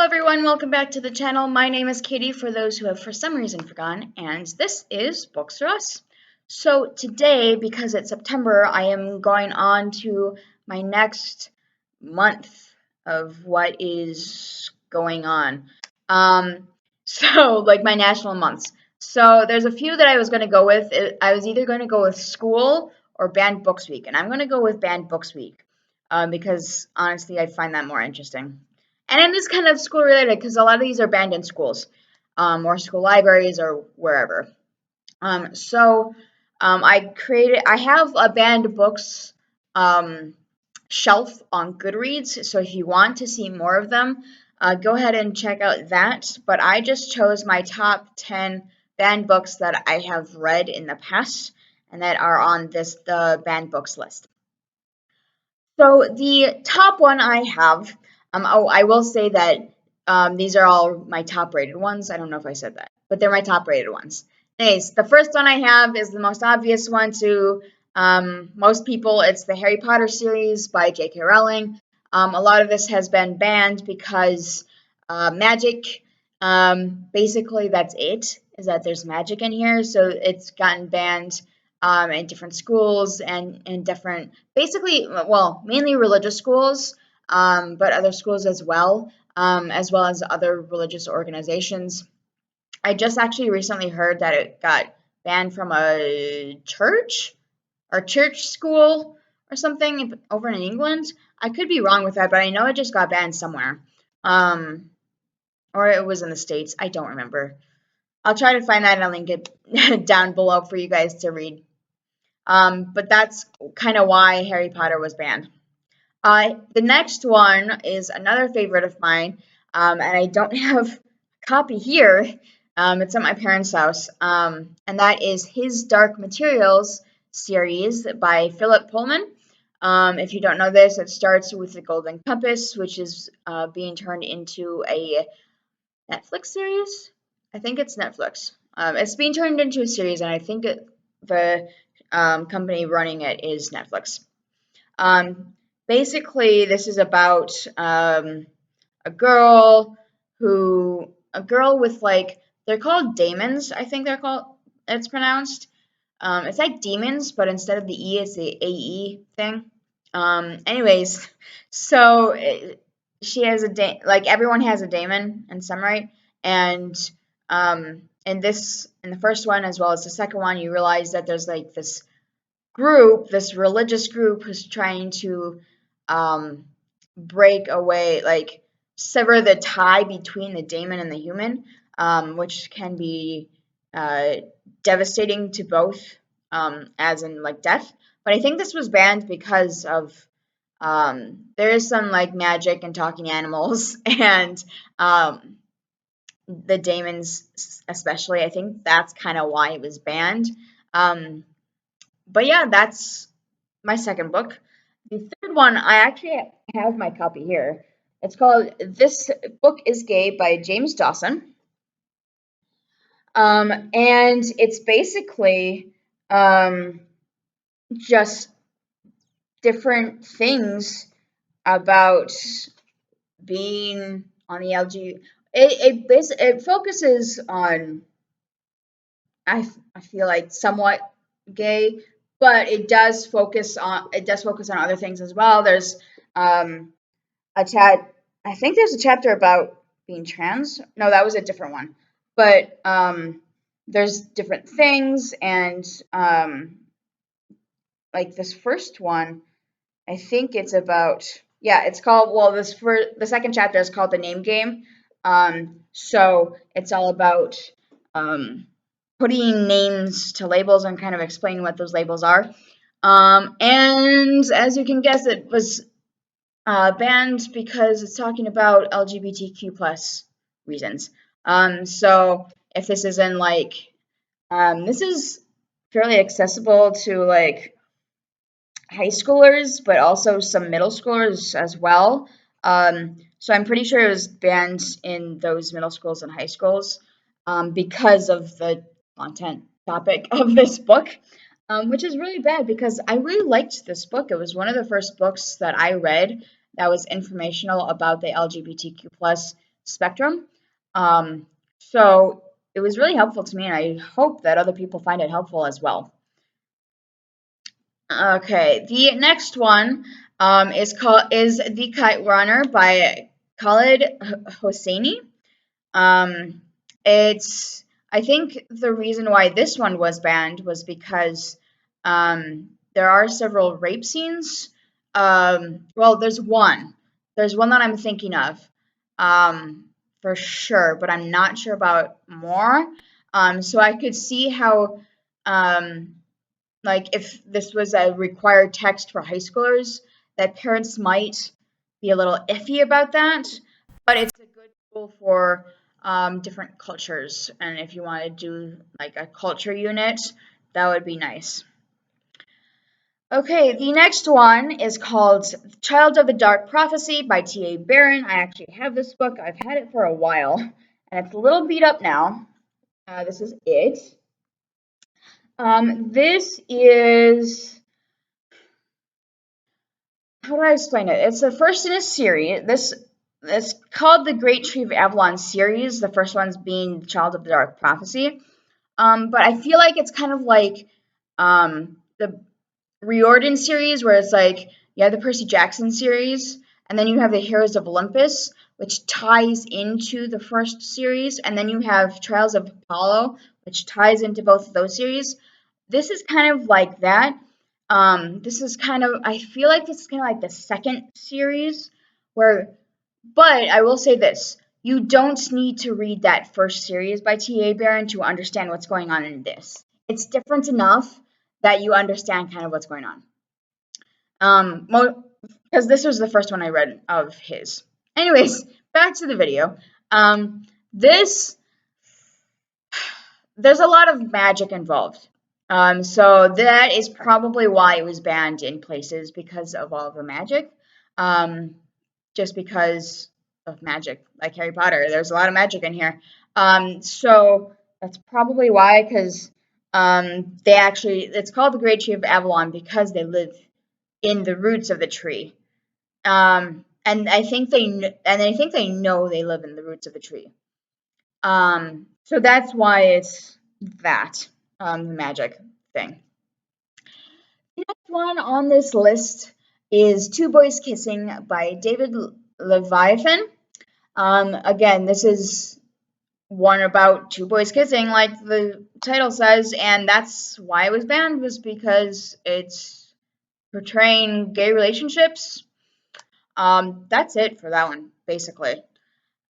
everyone, welcome back to the channel. My name is Katie for those who have for some reason forgotten, and this is Books for Us. So today, because it's September, I am going on to my next month of what is going on. Like my national months. So there's a few that I was going to go with. I was either going to go with school or banned books week, and I'm going to go with banned books week because honestly, I find that more interesting. And it is kind of school related because a lot of these are banned in schools, or school libraries or wherever. I have a banned books shelf on Goodreads. So if you want to see more of them, go ahead and check out that. But I just chose my top 10 banned books that I have read in the past and that are on the banned books list. So the top one I have, I will say that these are all my top rated ones. I don't know if I said that, but they're my top rated ones. Anyways, the first one I have is the most obvious one to most people. It's the Harry Potter series by J.K. Rowling. A lot of this has been banned because magic. Basically, that's it. Is that there's magic in here, so it's gotten banned in different schools and in different, basically, well, mainly religious schools, but other schools as well as other religious organizations. I just actually recently heard that it got banned from a church or church school or something over in England. I could be wrong with that, but I know it just got banned somewhere. Or it was in the States. I don't remember. I'll try to find that and I'll link it down below for you guys to read. But that's kind of why Harry Potter was banned. The next one is another favorite of mine, and I don't have a copy here. It's at my parents' house, and that is His Dark Materials series by Philip Pullman. If you don't know this, it starts with The Golden Compass, which is being turned into a Netflix series. I think it's Netflix. It's being turned into a series, and I think the company running it is Netflix. Basically, this is about a girl with like, they're called daemons. I think it's pronounced. It's like demons, but instead of the E, it's the AE thing. Anyways, so she has like everyone has a daemon in some right, and in the first one as well as the second one, you realize that there's like this religious group who's trying to break away, like sever the tie between the daemon and the human, which can be devastating to both, as in like death. But I think this was banned because of there is some like magic and talking animals and the daemons especially. I think that's kind of why it was banned. But yeah, that's my second book. The third one, I actually have my copy here. It's called This Book is Gay by James Dawson. And it's basically just different things about being on the LG. It focuses on, I feel like, somewhat gay, but it does focus on other things as well. There's a chat. I think there's a chapter about being trans. No, that was a different one. But there's different things, and like this first one, I think it's about, yeah, it's called, well, the second chapter is called The Name Game. So it's all about putting names to labels and kind of explaining what those labels are. And as you can guess, it was banned because it's talking about LGBTQ plus reasons. So if this isn't like, this is fairly accessible to like high schoolers, but also some middle schoolers as well. So I'm pretty sure it was banned in those middle schools and high schools because of the content topic of this book, which is really bad because I really liked this book. It was one of the first books that I read that was informational about the LGBTQ plus spectrum. So it was really helpful to me, and I hope that other people find it helpful as well. Okay, the next one is The Kite Runner by Khaled Hosseini. Um, it's I think the reason why this one was banned was because there are several rape scenes. Well, there's one. There's one that I'm thinking of for sure, but I'm not sure about more. So I could see how like if this was a required text for high schoolers, that parents might be a little iffy about that. But it's a good tool for different cultures, and if you want to do like a culture unit, that would be nice. Okay, the next one is called Child of the Dark Prophecy by T.A. Barron. I actually have this book. I've had it for a while, and it's a little beat up now. This is it. This is, how do I explain it? It's the first in a series. This it's called the Great Tree of Avalon series. The first one's being Child of the Dark Prophecy. But I feel like it's kind of like the Riordan series, where it's like you have the Percy Jackson series, and then you have the Heroes of Olympus, which ties into the first series, and then you have Trials of Apollo, which ties into both of those series. This is kind of like that. This is kind of, I feel like this is kind of like the second series, where, but I will say this. You don't need to read that first series by T.A. Barron to understand what's going on in this. It's different enough that you understand kind of what's going on. Because this was the first one I read of his. Anyways, back to the video. This, there's a lot of magic involved. So that is probably why it was banned in places, because of all the magic. Just because of magic, like Harry Potter. There's a lot of magic in here. So that's probably why, because they actually, it's called the Great Tree of Avalon because they live in the roots of the tree. And I think they know they live in the roots of the tree. So that's why it's that the magic thing. The next one on this list is Two Boys Kissing by David Leviathan. Again, this is one about two boys kissing, like the title says, and that's why it was banned, was because it's portraying gay relationships. That's it for that one, basically.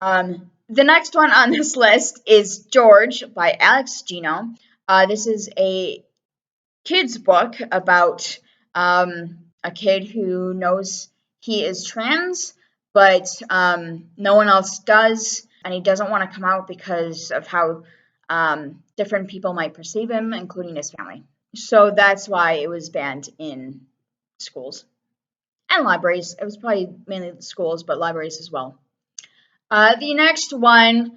The next one on this list is George by Alex Gino. This is a kid's book about a kid who knows he is trans, but no one else does, and he doesn't want to come out because of how different people might perceive him, including his family. So that's why it was banned in schools and libraries. It was probably mainly schools, but libraries as well. The next one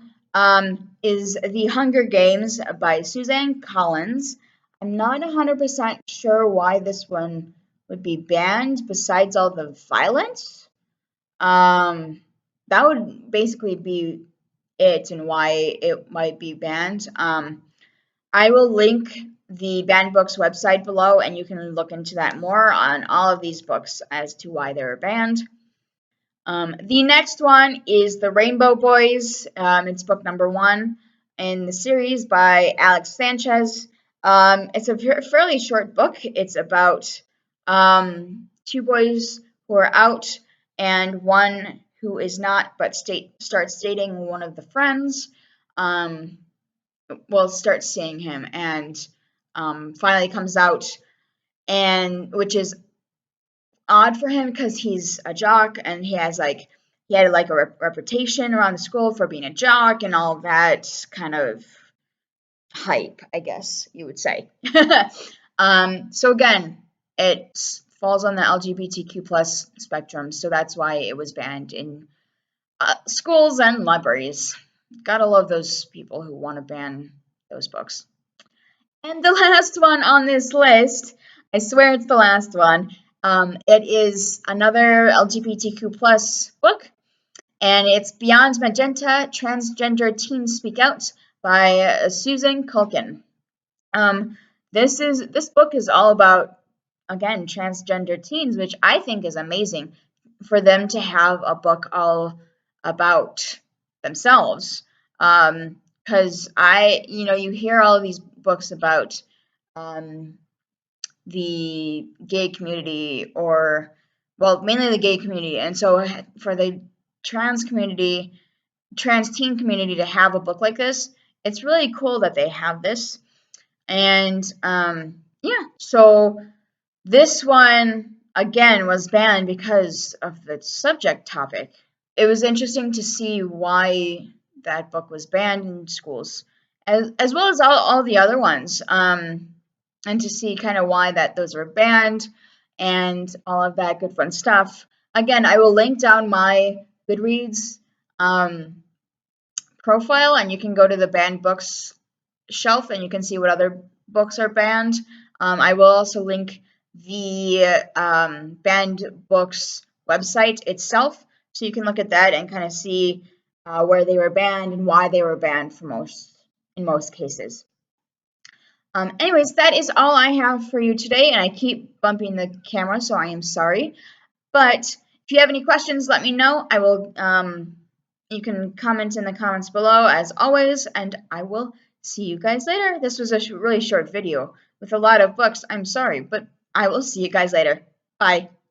is The Hunger Games by Suzanne Collins. I'm not 100% sure why this one would be banned, besides all the violence. That would basically be it and why it might be banned. I will link the banned books website below, and you can look into that more on all of these books as to why they were banned. The next one is The Rainbow Boys. It's book number 1 in the series by Alex Sanchez. It's a fairly short book. It's about two boys who are out and one who is not, but starts dating one of the friends. Starts seeing him, and finally comes out, and which is odd for him because he's a jock and he had a reputation around the school for being a jock and all that kind of hype, I guess you would say. So again, it falls on the LGBTQ plus spectrum, so that's why it was banned in schools and libraries. Gotta love those people who want to ban those books. And the last one on this list, I swear it's the last one. It is another LGBTQ plus book, and it's Beyond Magenta: Transgender Teens Speak Out by Susan Culkin. This book is all about, again, transgender teens, which I think is amazing for them to have a book all about themselves. Because you hear all of these books about the gay community, or, well, mainly the gay community. And so for the trans community, trans teen community to have a book like this, it's really cool that they have this. And yeah, so this one again was banned because of the subject topic. It was interesting to see why that book was banned in schools, as well as all the other ones, and to see kind of why that those were banned and all of that good fun stuff. Again, I will link down my Goodreads profile, and you can go to the banned books shelf and you can see what other books are banned. I will also link the banned books website itself, so you can look at that and kind of see where they were banned and why they were banned in most cases. Anyways, that is all I have for you today, and I keep bumping the camera, so I am sorry. But if you have any questions, let me know. I will. You can comment in the comments below, as always, and I will see you guys later. This was a really short video with a lot of books. I'm sorry, but I will see you guys later. Bye.